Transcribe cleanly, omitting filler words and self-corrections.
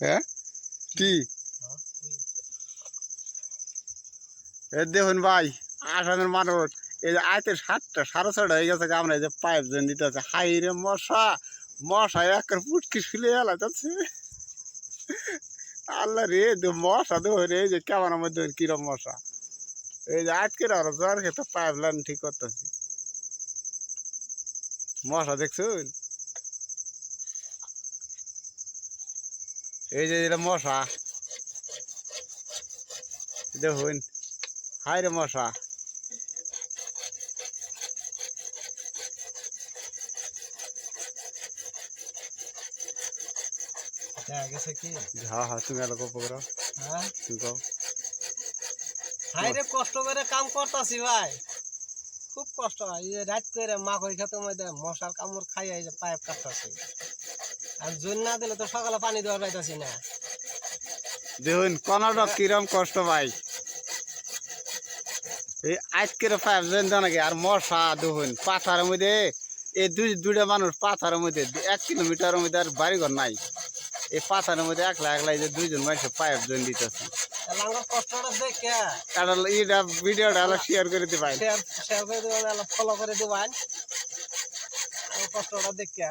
হ্যাঁ কি দেখুন ভাই আসামের মানুষ এই যে আইতে 7টা 6:30 হয়ে গেছে আমরা এই যে পাইপ জন দিতে আছে হাই রে মশা মশা একটা পুটকি শুলে যাচ্ছে আল্লাহ রে মশা দেখুন এই যে কেমনের মধ্যে কিরম মশা এই যে আজকে আর জ্বর খেতে পাইপ লাইন ঠিক করতেছি মশা দেখছুন এই যে এটা মশা দেখুন হাই রে মশা গেছে কি হ্যাঁ হ্যাঁ তুমি এলাকা পকড়ো হ্যাঁ তুমি কও হাই রে কষ্ট করে কাম করতাছি ভাই খুব কষ্ট হয় এই রাত করে মা কই খেতে মধ্যে মশার কামড় খাই এই যে পাইপ কাটতাছি আর জোন না দিলে তো সকালে পানি দেওয়া পাইতাছি না দেখুন কোনটা কিরম কষ্ট ভাই এই আজকের পাইপ জেন নাকি আর মশা দেখুন পাথারের মধ্যে এই দুইটা মানুষ পাথারের মধ্যে 1 কিলোমিটারের মধ্যে আর বাড়িঘর নাই এই পাথারের মধ্যে একলা একলা এই যে দুইজন মানুষ পাইপ জেন দিতেছে কষ্টটা দেখে এটা ভিডিওটা শেয়ার করে দিবেন শেয়ার করে দিবেন ফলো করে দিবেন কষ্টটা দেখে